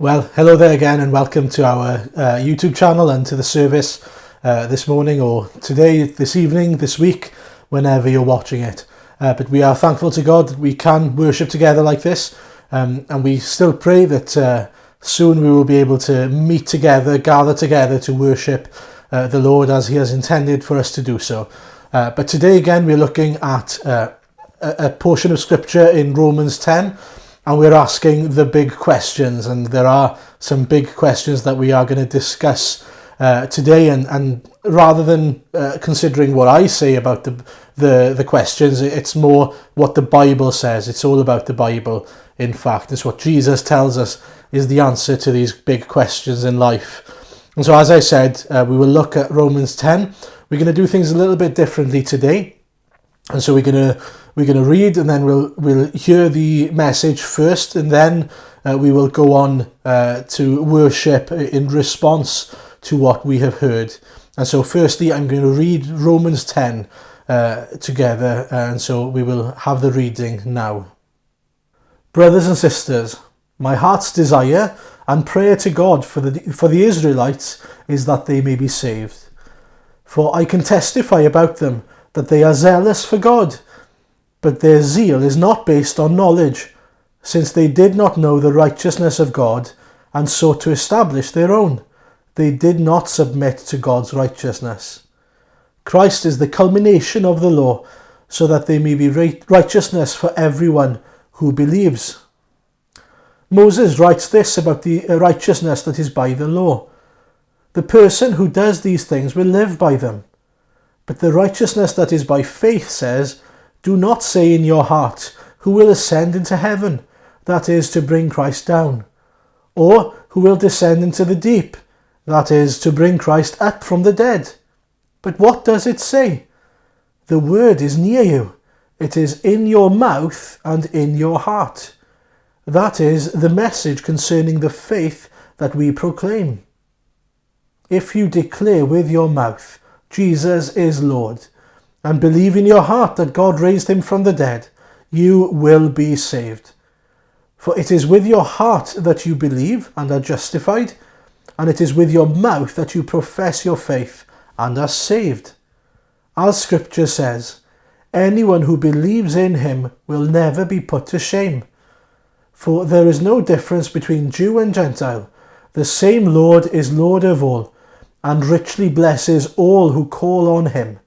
Well, hello there again and welcome to our YouTube channel and to the service this morning or today, this evening, this week, whenever you're watching it. But we are thankful to God that we can worship together like this, and we still pray that soon we will be able to meet together, gather together to worship the Lord as He has intended for us to do so. But today again we're looking at a portion of scripture in Romans 10, and we're asking the big questions, and there are some big questions that we are going to discuss today, and rather than considering what I say about the questions, it's more what the Bible says. It's all about the Bible. In fact, it's what Jesus tells us is the answer to these big questions in life. And so, as I said, we will look at Romans 10. We're going to do things a little bit differently today, and so we're going to read, and then we'll hear the message first, and then we will go on to worship in response to what we have heard. And so firstly I'm going to read Romans 10 together, and so we will have the reading now. Brothers and sisters, my heart's desire and prayer to God for the Israelites is that they may be saved. For I can testify about them that they are zealous for God, but their zeal is not based on knowledge, since they did not know the righteousness of God and sought to establish their own. They did not submit to God's righteousness. Christ is the culmination of the law, so that there may be righteousness for everyone who believes. Moses writes this about the righteousness that is by the law. The person who does these things will live by them. But the righteousness that is by faith says, do not say in your heart, who will ascend into heaven, that is, to bring Christ down, or who will descend into the deep, that is, to bring Christ up from the dead. But what does it say? The word is near you. It is in your mouth and in your heart. That is the message concerning the faith that we proclaim. If you declare with your mouth, Jesus is Lord, and believe in your heart that God raised him from the dead, you will be saved. For it is with your heart that you believe and are justified, and it is with your mouth that you profess your faith and are saved. As Scripture says, anyone who believes in him will never be put to shame. For there is no difference between Jew and Gentile. The same Lord is Lord of all, and richly blesses all who call on him.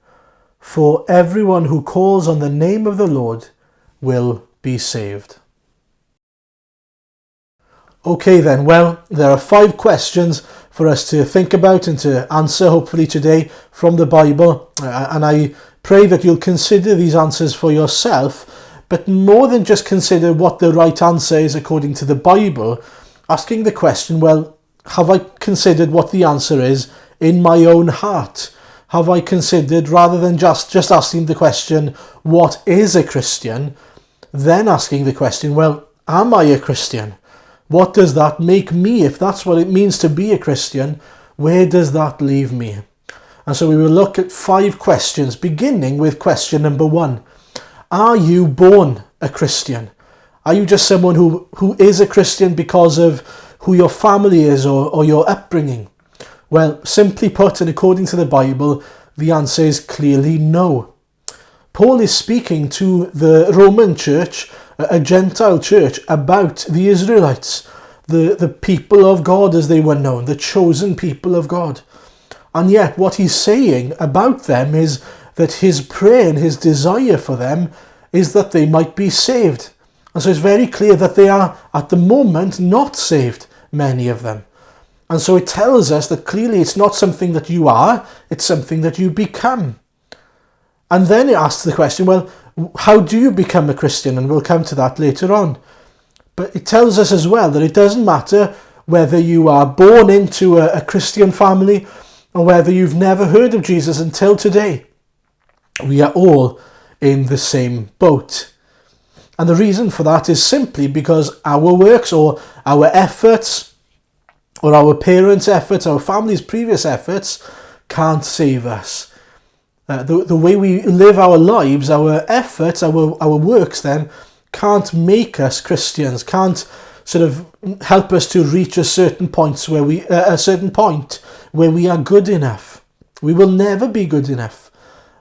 For everyone who calls on the name of the Lord will be saved. Okay then, well, there are 5 questions for us to think about and to answer hopefully today from the Bible. And I pray that you'll consider these answers for yourself, but more than just consider what the right answer is according to the Bible, asking the question, well, have I considered what the answer is in my own heart? Have I considered, rather than just asking the question, what is a Christian, then asking the question, well, am I a Christian? What does that make me? If that's what it means to be a Christian, where does that leave me? And so we will look at 5 questions, beginning with question number 1. Are you born a Christian? Are you just someone who is a Christian because of who your family is or your upbringing? Well, simply put, and according to the Bible, the answer is clearly no. Paul is speaking to the Roman church, a Gentile church, about the Israelites, the people of God as they were known, the chosen people of God. And yet what he's saying about them is that his prayer and his desire for them is that they might be saved. And so it's very clear that they are, at the moment, not saved, many of them. And so it tells us that clearly it's not something that you are, it's something that you become. And then it asks the question, well, how do you become a Christian? And we'll come to that later on. But it tells us as well that it doesn't matter whether you are born into a Christian family or whether you've never heard of Jesus until today. We are all in the same boat. And the reason for that is simply because our works or our efforts or our parents' efforts, our family's previous efforts can't save us. The way we live our lives, our efforts, our works then can't make us Christians, can't sort of help us to reach a certain point where we are good enough. We will never be good enough.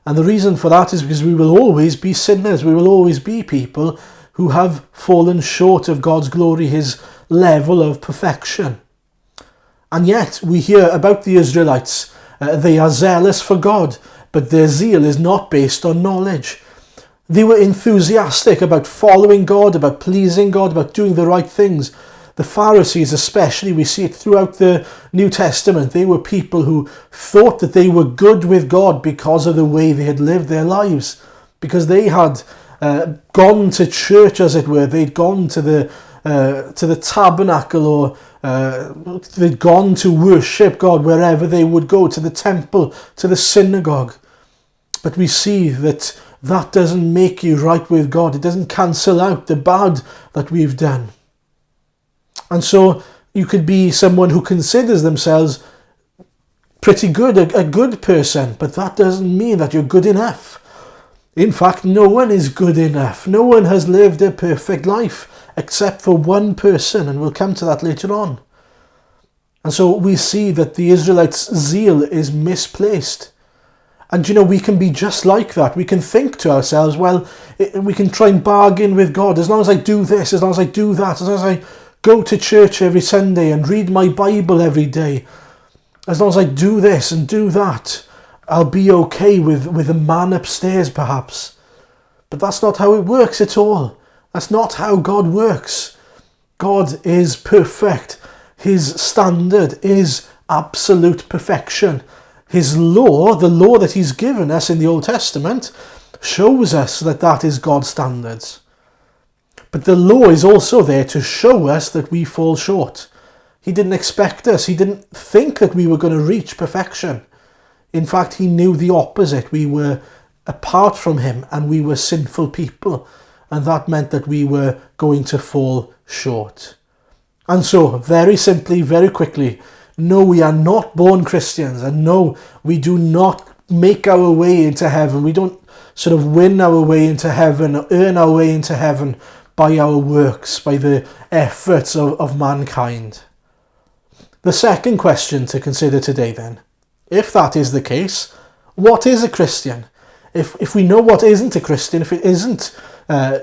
And the reason for that is because we will always be sinners. We will always be people who have fallen short of God's glory, his level of perfection. And yet we hear about the Israelites. They are zealous for God, but their zeal is not based on knowledge. They were enthusiastic about following God, about pleasing God, about doing the right things. The Pharisees especially, we see it throughout the New Testament. They were people who thought that they were good with God because of the way they had lived their lives, because they had gone to church, as it were. They'd gone to the tabernacle, or they'd gone to worship God wherever they would go, to the temple, to the synagogue. But we see that doesn't make you right with God. It doesn't cancel out the bad that we've done. And so you could be someone who considers themselves pretty good, a good person, but that doesn't mean that you're good enough. In fact, no one is good enough. No one has lived a perfect life except for one person, and we'll come to that later on. And so we see that the Israelites' zeal is misplaced. And we can be just like that. We can think to ourselves, well, we can try and bargain with God. As long as I do this, as long as I do that, as long as I go to church every Sunday and read my Bible every day, as long as I do this and do that, I'll be okay with a man upstairs perhaps. But that's not how it works at all. That's not how God works. God is perfect. His standard is absolute perfection. His law, the law that he's given us in the Old Testament, shows us that is God's standards. But the law is also there to show us that we fall short. He didn't expect us. He didn't think that we were going to reach perfection. In fact, he knew the opposite. We were apart from him and we were sinful people. And that meant that we were going to fall short. And so, very simply, very quickly, no, we are not born Christians. And no, we do not make our way into heaven. We don't sort of win our way into heaven, earn our way into heaven by our works, by the efforts of mankind. The second question to consider today then, if that is the case, what is a Christian? If we know what isn't a Christian, if it isn't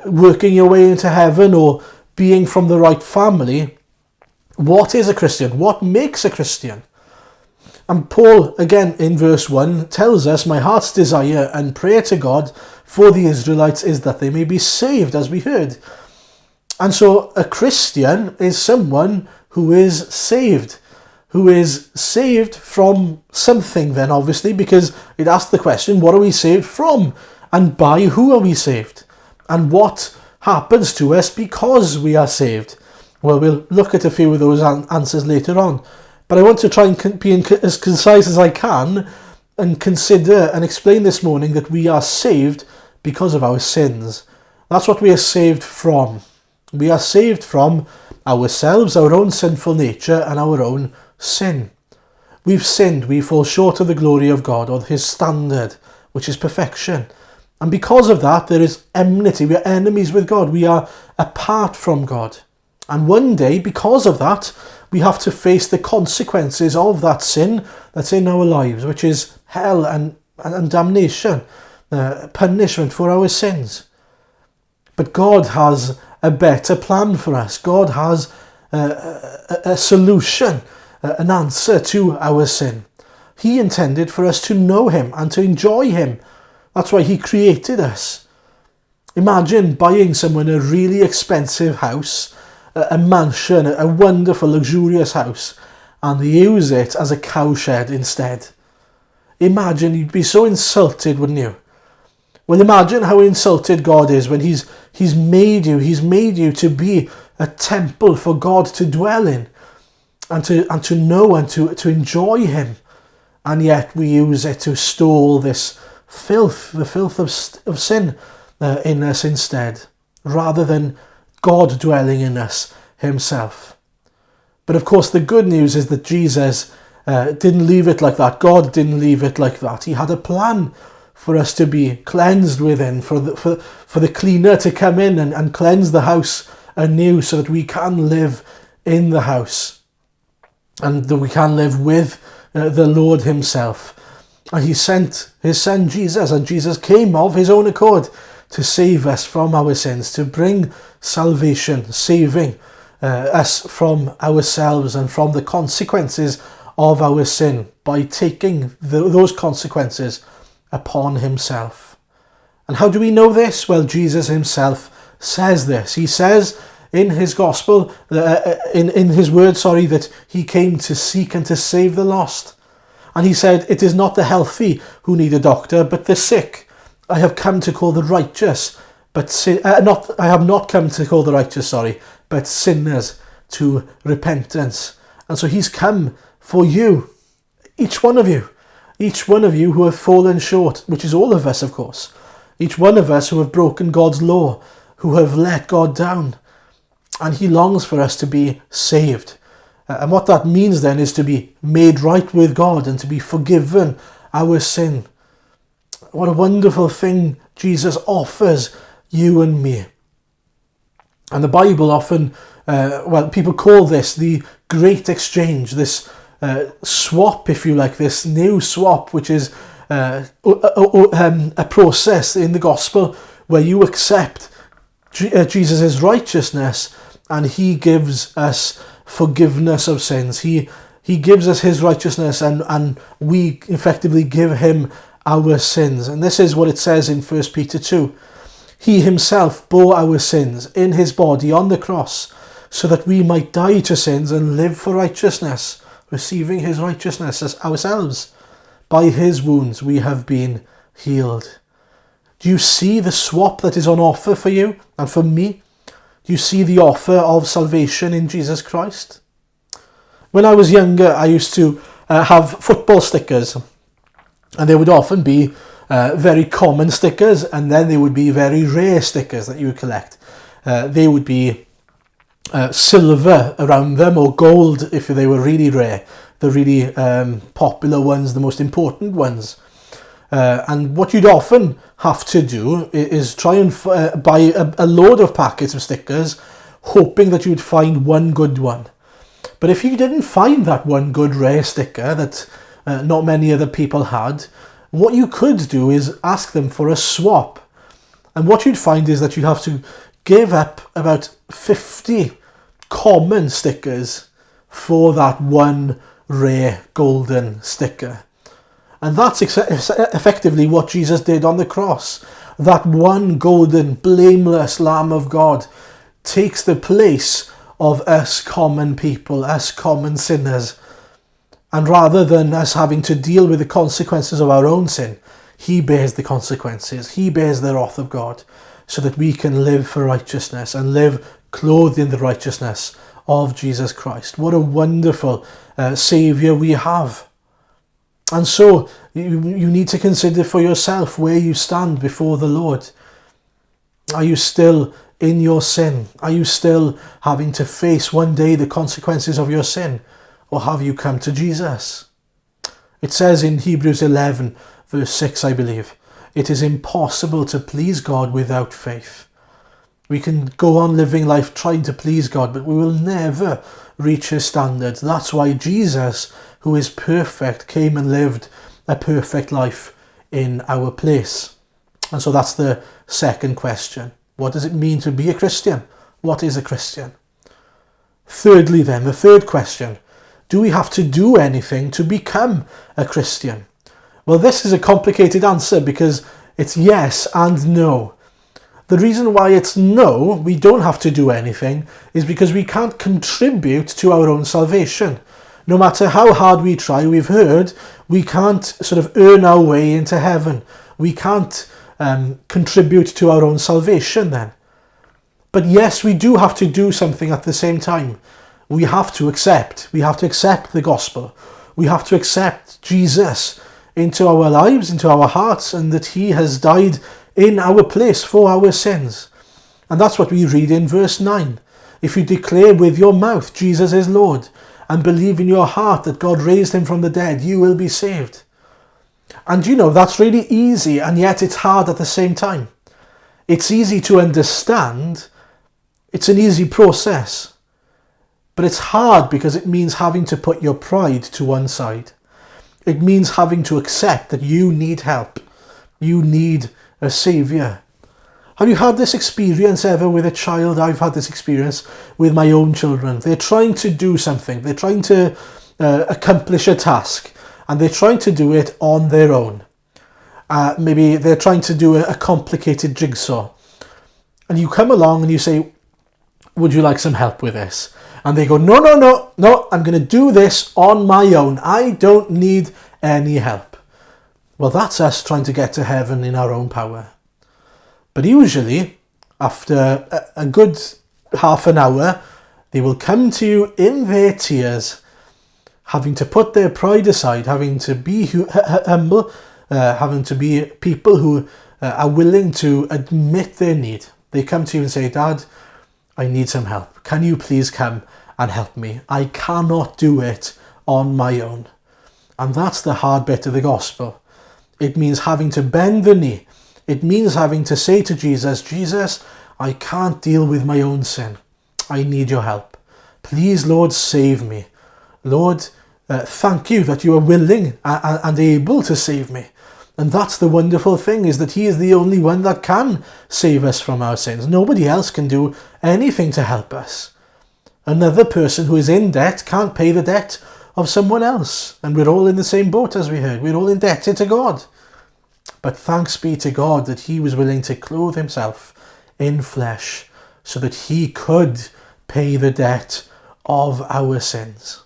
working your way into heaven or being from the right family, what is a Christian? What makes a Christian? And Paul, again in verse 1, tells us, my heart's desire and prayer to God for the Israelites is that they may be saved, as we heard. And so a Christian is someone who is saved from something then, obviously, because it asks the question, what are we saved from? And by who are we saved? And what happens to us because we are saved? Well, we'll look at a few of those answers later on. But I want to try and be as concise as I can and consider and explain this morning that we are saved because of our sins. That's what we are saved from. We are saved from ourselves, our own sinful nature, and our own sin. We've sinned, we fall short of the glory of God, or his standard, which is perfection. And because of that, there is enmity. We are enemies with God. We are apart from God. And one day, because of that, we have to face the consequences of that sin that's in our lives, which is hell and damnation, punishment for our sins. But God has a better plan for us. God has a solution, an answer to our sin. He intended for us to know him and to enjoy him. That's why he created us. Imagine buying someone a really expensive house, a mansion, a wonderful, luxurious house, and they use it as a cowshed instead. Imagine, you'd be so insulted, wouldn't you? Well, imagine how insulted God is when he's made you to be a temple for God to dwell in and to know and to enjoy him. And yet we use it to store this filth, the filth of sin in us instead, rather than God dwelling in us himself. But of course the good news is that Jesus didn't leave it like that. God didn't leave it like that. He had a plan for us to be cleansed within, for the cleaner to come in and cleanse the house anew so that we can live in the house and that we can live with the Lord himself. And he sent his son Jesus, and Jesus came of his own accord to save us from our sins, to bring salvation, saving us from ourselves and from the consequences of our sin by taking those consequences upon himself. And how do we know this? Well, Jesus himself says this. He says in his gospel, in his word, that he came to seek and to save the lost. And he said, it is not the healthy who need a doctor, but the sick. I have come to call the righteous, I have not come to call the righteous, but sinners to repentance. And so he's come for you, each one of you who have fallen short, which is all of us, of course. Each one of us who have broken God's law, who have let God down. And he longs for us to be saved. And what that means then is to be made right with God and to be forgiven our sin. What a wonderful thing Jesus offers you and me. And the Bible often, people call this the great exchange, this swap, if you like, this new swap, which is a process in the gospel where you accept Jesus' righteousness and he gives us forgiveness of sins. He gives us his righteousness and we effectively give him our sins. And this is what it says in 1 Peter 2. He himself bore our sins in his body on the cross so that we might die to sins and live for righteousness, receiving his righteousness as ourselves. By his wounds we have been healed. Do you see the swap that is on offer for you and for me? Do you see the offer of salvation in Jesus Christ? When I was younger, I used to have football stickers, and there would often be very common stickers, and then there would be very rare stickers that you would collect. They would be silver around them, or gold if they were really rare, the really popular ones, the most important ones. And what you'd often have to do is try and buy a load of packets of stickers, hoping that you'd find one good one. But if you didn't find that one good rare sticker that not many other people had, what you could do is ask them for a swap. And what you'd find is that you'd have to give up about 50 common stickers for that one rare golden sticker. And that's effectively what Jesus did on the cross. That one golden, blameless Lamb of God takes the place of us common people, us common sinners. And rather than us having to deal with the consequences of our own sin, he bears the consequences. He bears the wrath of God so that we can live for righteousness and live clothed in the righteousness of Jesus Christ. What a wonderful Saviour we have. And so you need to consider for yourself where you stand before the Lord. Are you still in your sin? Are you still having to face one day the consequences of your sin? Or have you come to Jesus? It says in Hebrews 11 verse 6, I believe, it is impossible to please God without faith. We can go on living life trying to please God, but we will never reach his standards. That's why Jesus, who is perfect, came and lived a perfect life in our place. And so that's the second question. What does it mean to be a Christian? What is a Christian? Thirdly then, the third question, do we have to do anything to become a Christian? Well, this is a complicated answer because it's yes and no. The reason why it's no, we don't have to do anything, is because we can't contribute to our own salvation. No matter how hard we try, we've heard, we can't sort of earn our way into heaven. We can't contribute to our own salvation then. But yes, we do have to do something at the same time. We have to accept the gospel. We have to accept Jesus into our lives, into our hearts, and that he has died in our place for our sins. And that's what we read in verse 9. If you declare with your mouth Jesus is Lord and believe in your heart that God raised him from the dead, you will be saved. And you know, that's really easy, and yet it's hard at the same time. It's easy to understand, It's an easy process, but it's hard because it means having to put your pride to one side. It means having to accept that you need help. You need a saviour. Have you had this experience ever with a child? I've had this experience with my own children. They're trying to do something. They're trying to accomplish a task, and they're trying to do it on their own. Maybe they're trying to do a complicated jigsaw. And you come along and you say, would you like some help with this? And they go, no, I'm going to do this on my own. I don't need any help. Well, that's us trying to get to heaven in our own power. But usually, after a good half an hour, they will come to you in their tears, having to put their pride aside, having to be humble, having to be people who are willing to admit their need. They come to you and say, Dad, I need some help. Can you please come and help me? I cannot do it on my own. And that's the hard bit of the gospel. It means having to bend the knee. It means having to say to Jesus, Jesus, I can't deal with my own sin. I need your help. Please, Lord, save me. Lord, thank you that you are willing and able to save me. And that's the wonderful thing, is that he is the only one that can save us from our sins. Nobody else can do anything to help us. Another person who is in debt can't pay the debt of someone else. And we're all in the same boat, as we heard. We're all indebted to God. But thanks be to God that he was willing to clothe himself in flesh so that he could pay the debt of our sins.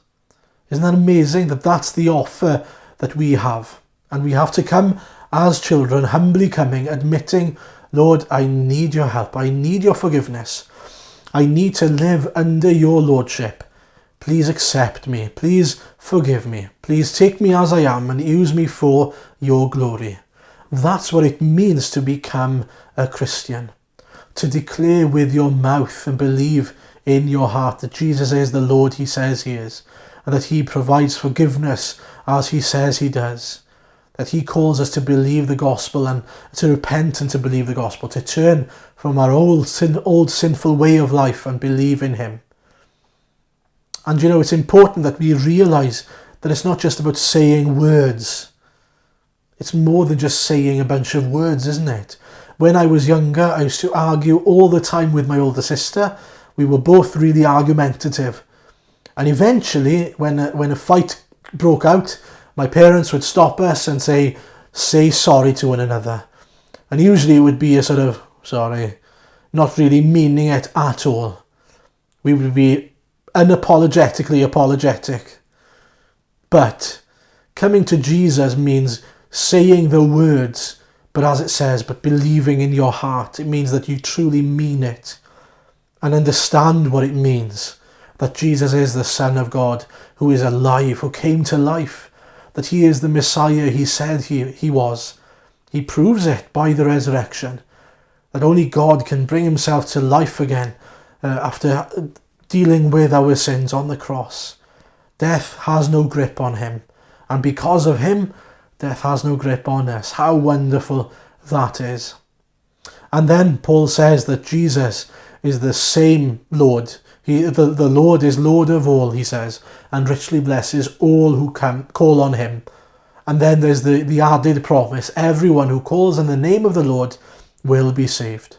Isn't that amazing that that's the offer that we have? And we have to come as children, humbly coming, admitting, Lord, I need your help. I need your forgiveness. I need to live under your lordship. Please accept me. Please forgive me. Please take me as I am and use me for your glory. That's what it means to become a Christian. To declare with your mouth and believe in your heart that Jesus is the Lord he says he is, and that he provides forgiveness as he says he does. That he calls us to believe the gospel and to repent and to believe the gospel, to turn from our old sinful way of life and believe in him. And it's important that we realise that it's not just about saying words. It's more than just saying a bunch of words, isn't it? When I was younger, I used to argue all the time with my older sister. We were both really argumentative. And eventually, when a fight broke out, my parents would stop us and say sorry to one another. And usually it would be a sort of, sorry, not really meaning it at all. We would be unapologetically apologetic. But coming to Jesus means saying the words, but as it says, but believing in your heart. It means that you truly mean it and understand what it means. That Jesus is the Son of God, who is alive, who came to life. That he is the Messiah he said he was. He proves it by the resurrection. That only God can bring himself to life again after dealing with our sins on the cross. Death has no grip on him. And because of him, death has no grip on us. How wonderful that is. And then Paul says that Jesus is the same Lord. The Lord is Lord of all, he says, and richly blesses all who call on him. And then there's the added promise, everyone who calls on the name of the Lord will be saved.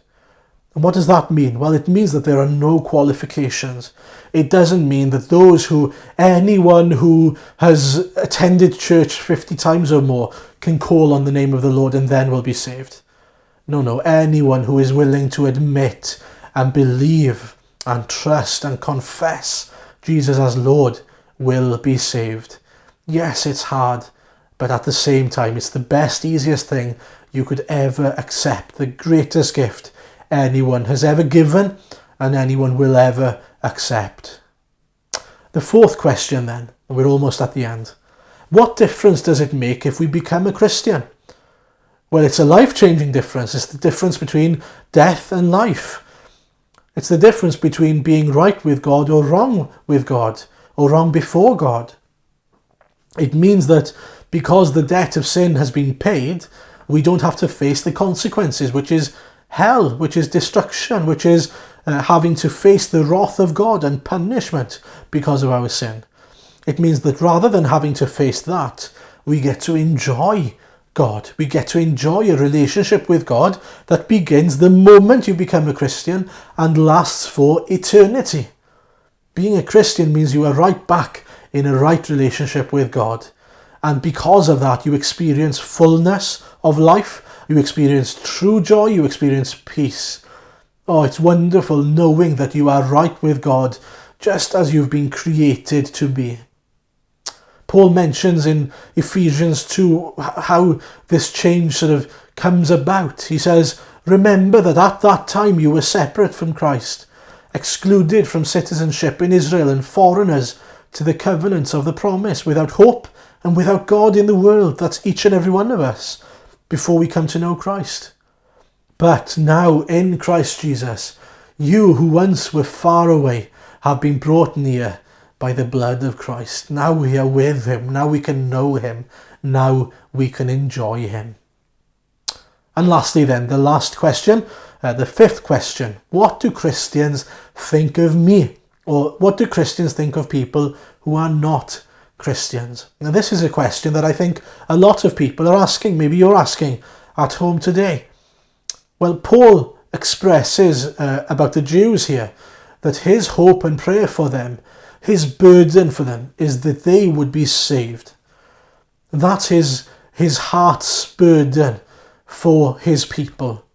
And what does that mean? Well, it means that there are no qualifications. It doesn't mean that anyone who has attended church 50 times or more can call on the name of the Lord and then will be saved. No, anyone who is willing to admit and believe and trust and confess Jesus as Lord will be saved. Yes, it's hard, but at the same time, it's the best, easiest thing you could ever accept. The greatest gift anyone has ever given and anyone will ever accept. The fourth question then, and we're almost at the end. What difference does it make if we become a Christian? Well, it's a life-changing difference. It's the difference between death and life. It's the difference between being right with God or wrong with God, or wrong before God. It means that because the debt of sin has been paid, we don't have to face the consequences, which is hell, which is destruction, which is having to face the wrath of God and punishment because of our sin. It means that rather than having to face that, we get to enjoy God. We get to enjoy a relationship with God that begins the moment you become a Christian and lasts for eternity. Being a Christian means you are right back in a right relationship with God. And because of that, you experience fullness of life. You experience true joy. You experience peace. Oh, it's wonderful knowing that you are right with God, just as you've been created to be. Paul mentions in Ephesians 2 how this change sort of comes about. He says, remember that at that time you were separate from Christ, excluded from citizenship in Israel and foreigners to the covenants of the promise, without hope and without God in the world. That's each and every one of us before we come to know Christ. But now in Christ Jesus, you who once were far away have been brought near by the blood of Christ. Now we are with him. Now we can know him. Now we can enjoy him. And lastly then, the last question, the fifth question. What do Christians think of me? Or what do Christians think of people who are not Christians? Now this is a question that I think a lot of people are asking. Maybe you're asking at home today. Well, Paul expresses about the Jews here that his hope and prayer for them, his burden for them, is that they would be saved. That's his heart's burden for his people.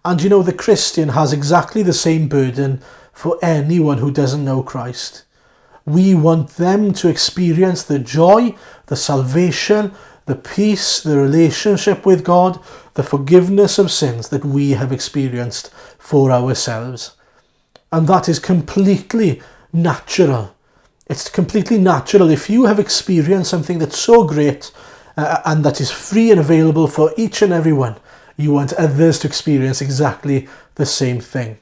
And you know, the Christian has exactly the same burden for anyone who doesn't know Christ. We want them to experience the joy, the salvation, the peace, the relationship with God, the forgiveness of sins that we have experienced for ourselves. And that is completely natural. It's completely natural. If you have experienced something that's so great and that is free and available for each and every one, you want others to experience exactly the same thing.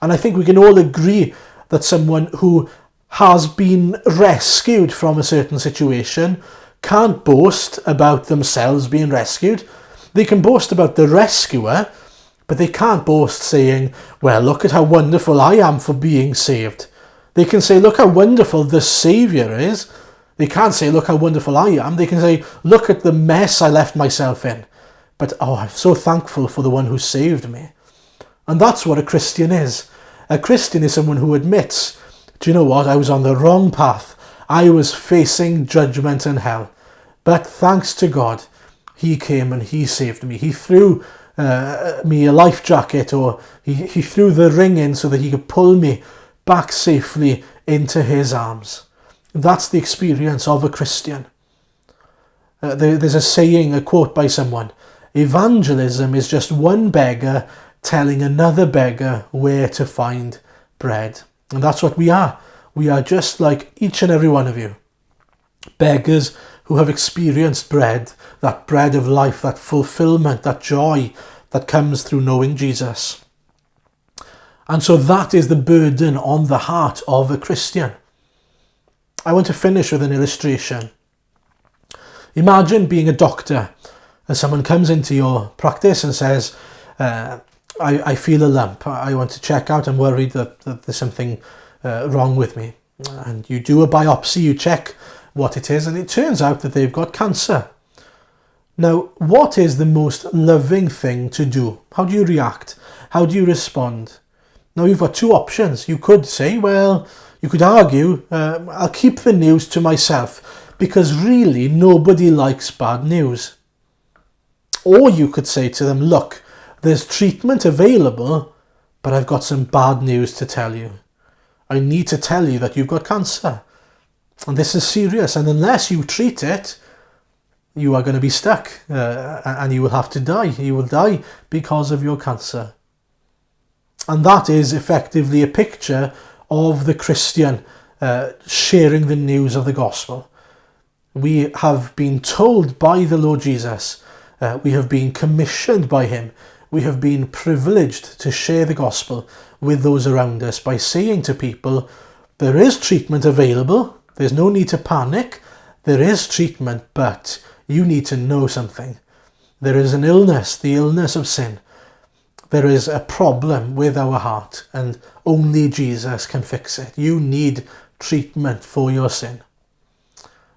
And I think we can all agree that someone who has been rescued from a certain situation can't boast about themselves being rescued. They can boast about the rescuer, but they can't boast saying, well, look at how wonderful I am for being saved. They can say, look how wonderful the Saviour is. They can't say, look how wonderful I am. They can say, look at the mess I left myself in. But, oh, I'm so thankful for the one who saved me. And that's what a Christian is. A Christian is someone who admits, do you know what, I was on the wrong path. I was facing judgment and hell. But thanks to God, he came and he saved me. He threw me a life jacket, or he threw the ring in so that he could pull me back safely into his arms. That's the experience of a Christian. There's a saying, a quote by someone, evangelism is just one beggar telling another beggar where to find bread. And that's what we are. We are just like each and every one of you. Beggars who have experienced bread, that bread of life, that fulfillment, that joy that comes through knowing Jesus. And so that is the burden on the heart of a Christian. I want to finish with an illustration. Imagine being a doctor and someone comes into your practice and says, I feel a lump. I want to check out. I'm worried that there's something wrong with me. And you do a biopsy, you check what it is, and it turns out that they've got cancer. Now, what is the most loving thing to do? How do you react? How do you respond? Now, you've got two options. You could say, well, you could argue, I'll keep the news to myself because really nobody likes bad news. Or you could say to them, look, there's treatment available, but I've got some bad news to tell you. I need to tell you that you've got cancer. And this is serious. And unless you treat it, you are going to be stuck and you will have to die. You will die because of your cancer. And that is effectively a picture of the Christian sharing the news of the gospel. We have been told by the Lord Jesus, we have been commissioned by him, we have been privileged to share the gospel with those around us by saying to people, there is treatment available, there's no need to panic, there is treatment, but you need to know something. There is an illness, the illness of sin, there is a problem with our heart and only Jesus can fix it. You need treatment for your sin.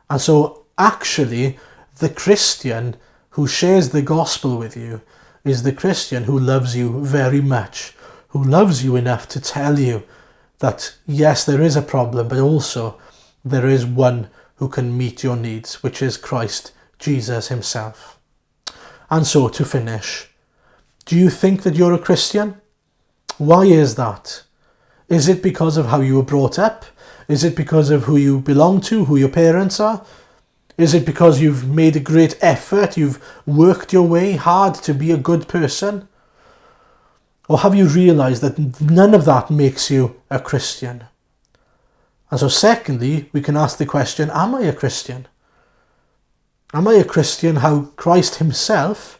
And so actually, the Christian who shares the gospel with you is the Christian who loves you very much, who loves you enough to tell you that yes, there is a problem, but also there is one who can meet your needs, which is Christ Jesus himself. And so to finish, do you think that you're a Christian? Why is that? Is it because of how you were brought up? Is it because of who you belong to, who your parents are? Is it because you've made a great effort, you've worked your way hard to be a good person? Or have you realised that none of that makes you a Christian? And so secondly, we can ask the question, am I a Christian? Am I a Christian how Christ himself,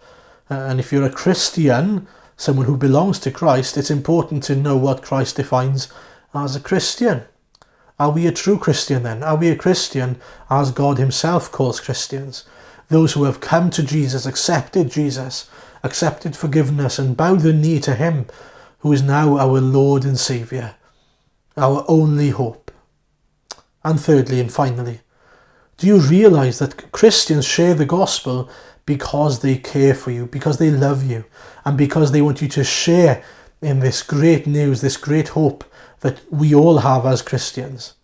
and if you're a Christian, someone who belongs to Christ, it's important to know what Christ defines as a Christian. Are we a true Christian then? Are we a Christian as God himself calls Christians? Those who have come to Jesus, accepted forgiveness and bowed the knee to him who is now our Lord and Saviour, our only hope. And thirdly and finally, do you realise that Christians share the gospel because they care for you, because they love you, and because they want you to share in this great news, this great hope that we all have as Christians?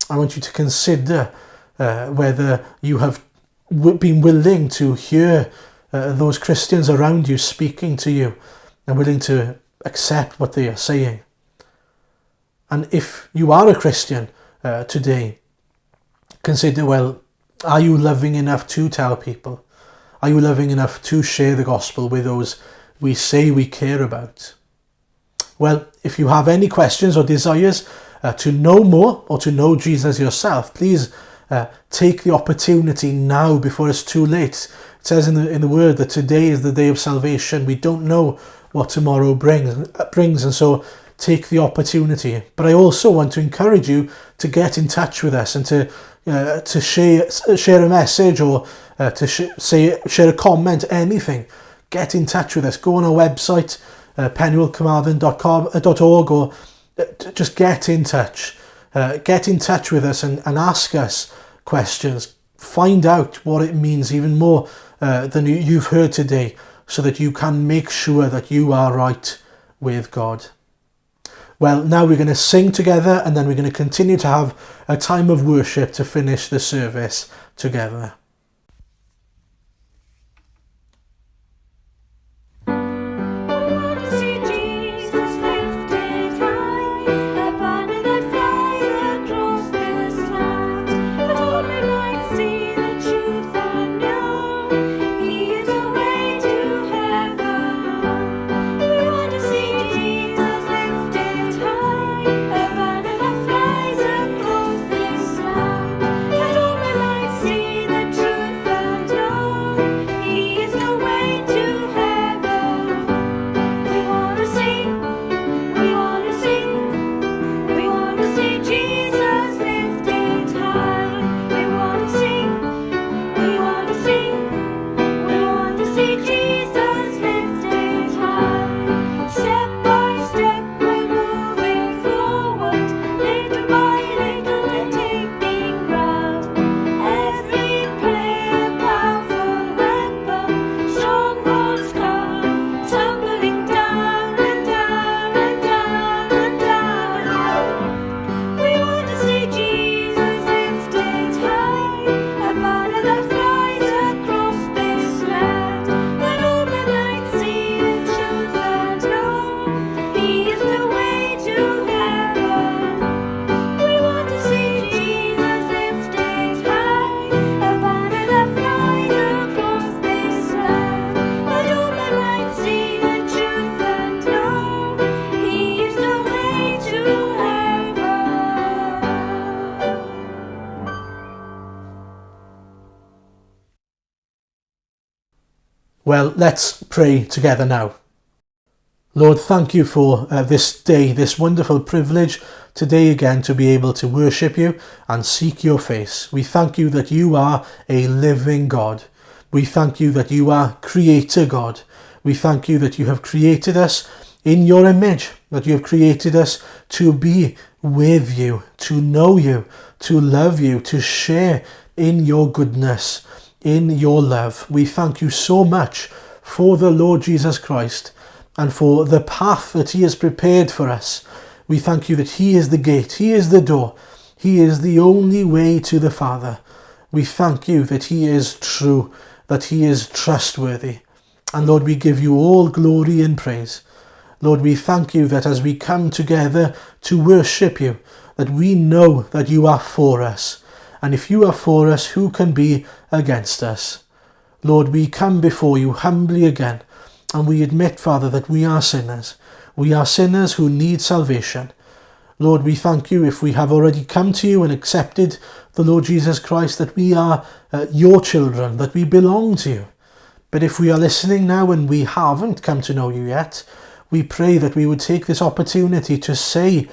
I want you to consider whether you have been willing to hear those Christians around you speaking to you and willing to accept what they are saying. And if you are a Christian today, consider, well, are you loving enough to tell people? Are you loving enough to share the gospel with those we say we care about? Well, if you have any questions or desires to know more or to know Jesus yourself, please take the opportunity now before it's too late. It says in the word that today is the day of salvation. We don't know what tomorrow brings, and so take the opportunity. But I also want to encourage you to get in touch with us and to share a message or to share a comment, anything. Get in touch with us. Go on our website, penuelcarmarthen.org, or just get in touch. Get in touch with us and ask us questions. Find out what it means even more than you've heard today, so that you can make sure that you are right with God. Well, now we're going to sing together, and then we're going to continue to have a time of worship to finish the service together. Well, let's pray together now. Lord, thank you for this day, this wonderful privilege today again to be able to worship you and seek your face. We thank you that you are a living God. We thank you that you are Creator God. We thank you that you have created us in your image, that you have created us to be with you, to know you, to love you, to share in your goodness, in your love. We thank you so much for the Lord Jesus Christ and for the path that he has prepared for us. We thank you that he is the gate, he is the door, he is the only way to the Father. We thank you that he is true, that he is trustworthy. And Lord, we give you all glory and praise. Lord, we thank you that as we come together to worship you, that we know that you are for us. And if you are for us, who can be against us? Lord, we come before you humbly again, and we admit, Father, that we are sinners. We are sinners who need salvation. Lord, we thank you if we have already come to you and accepted the Lord Jesus Christ, that we are your children, that we belong to you. But if we are listening now and we haven't come to know you yet, we pray that we would take this opportunity to say,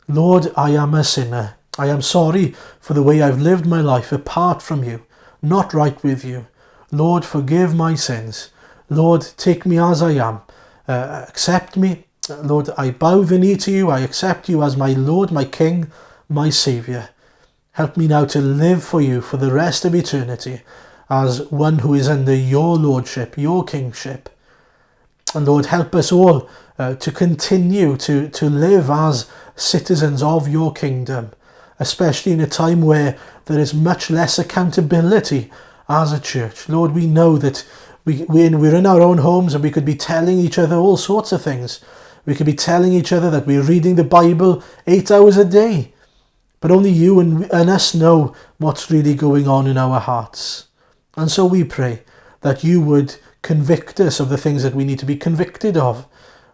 Lord, I am a sinner. I am sorry for the way I've lived my life apart from you, not right with you. Lord, forgive my sins. Lord, take me as I am. Accept me. Lord, I bow the knee to you. I accept you as my Lord, my King, my Saviour. Help me now to live for you for the rest of eternity as one who is under your lordship, your kingship. And Lord, help us all to continue to live as citizens of your kingdom, especially in a time where there is much less accountability as a church. Lord, we know that we're in our own homes and we could be telling each other all sorts of things. We could be telling each other that we're reading the Bible 8 hours a day, but only you and us know what's really going on in our hearts. And so we pray that you would convict us of the things that we need to be convicted of.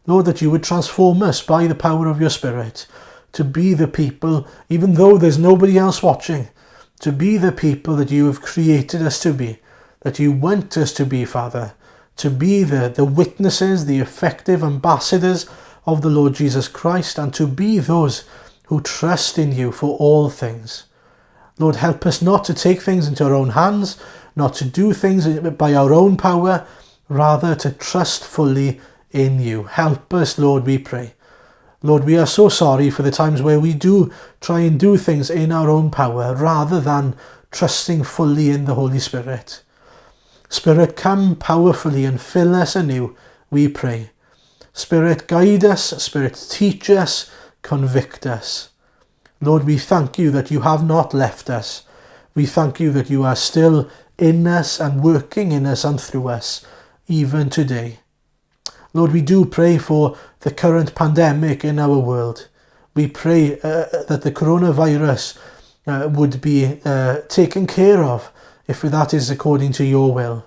Lord, that you would transform us by the power of your Spirit to be the people, even though there's nobody else watching, to be the people that you have created us to be, that you want us to be, Father, to be the witnesses, the effective ambassadors of the Lord Jesus Christ, and to be those who trust in you for all things. Lord, help us not to take things into our own hands, not to do things by our own power, rather to trust fully in you. Help us, Lord, we pray. Lord, we are so sorry for the times where we do try and do things in our own power, rather than trusting fully in the Holy Spirit. Spirit, come powerfully and fill us anew, we pray. Spirit, guide us. Spirit, teach us, convict us. Lord, we thank you that you have not left us. We thank you that you are still in us and working in us and through us, even today. Lord, we do pray for the current pandemic in our world. We pray that the coronavirus would be taken care of, if that is according to your will.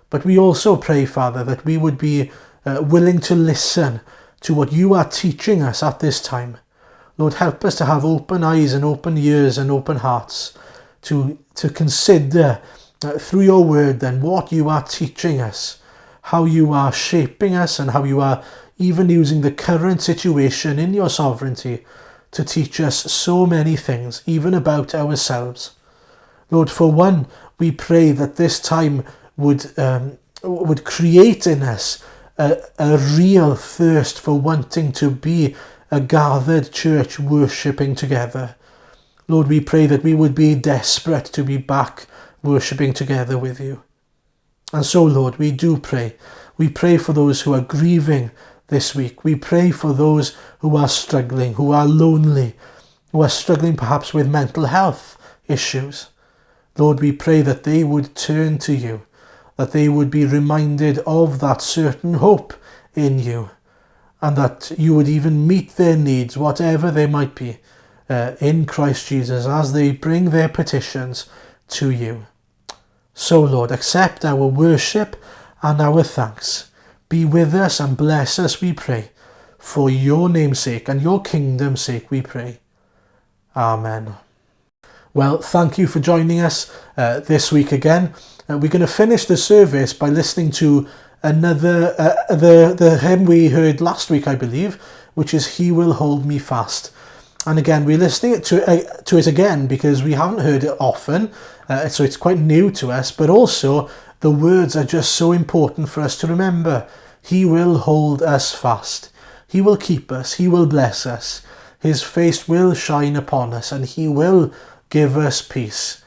But we also pray, Father, that we would be willing to listen to what you are teaching us at this time. Lord, help us to have open eyes and open ears and open hearts to consider through your word then what you are teaching us, how you are shaping us, and how you are even using the current situation in your sovereignty to teach us so many things, even about ourselves. Lord, for one, we pray that this time would create in us a real thirst for wanting to be a gathered church worshipping together. Lord, we pray that we would be desperate to be back worshipping together with you. And so, Lord, we do pray. We pray for those who are grieving this week. We pray for those who are struggling, who are lonely, who are struggling perhaps with mental health issues. Lord, we pray that they would turn to you, that they would be reminded of that certain hope in you, and that you would even meet their needs, whatever they might be, in Christ Jesus, as they bring their petitions to you. So, Lord, accept our worship and our thanks. Be with us and bless us, we pray. For your name's sake and your kingdom's sake, we pray. Amen. Well, thank you for joining us this week again. We're going to finish the service by listening to another the hymn we heard last week, I believe, which is "He Will Hold Me Fast." And again, we're listening to it again because we haven't heard it often, so it's quite new to us. But also, the words are just so important for us to remember. He will hold us fast. He will keep us. He will bless us. His face will shine upon us, and he will give us peace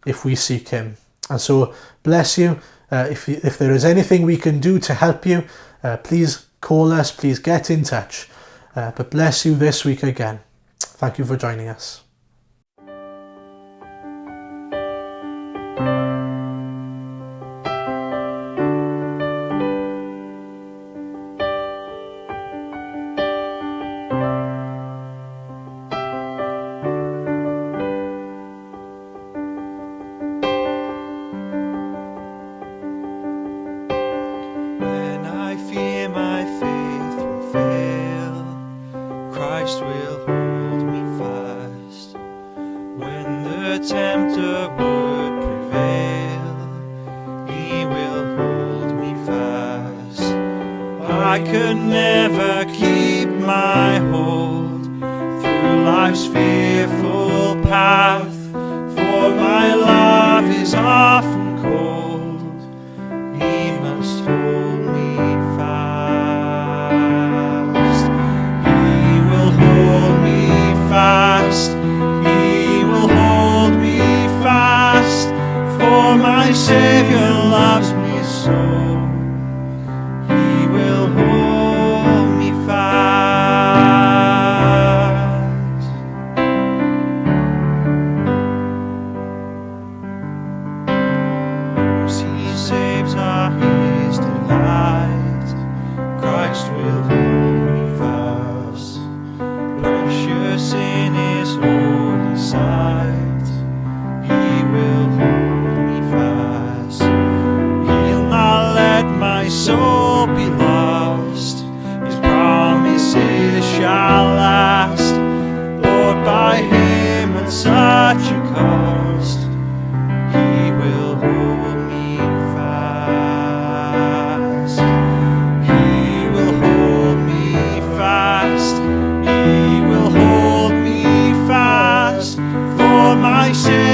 if we seek him. And so bless you. If there is anything we can do to help you, please call us, please get in touch. But bless you this week again. Thank you for joining us. Christ will hold me fast. When the tempter would prevail, he will hold me fast. I could never keep my hold through life's fearful path, for my love is often cold. He must hold me fast. He will hold me fast. He will hold me fast, for my Savior loves me so. He will hold me fast. He saves are his delight. Christ will hold me fast. Precious in his holy sight, he will hold me fast. He'll not let my soul be lost. His promises shall last. Lord, by him at such a cost, he will hold me fast. He will hold me fast. He will hold me fast, for my sake.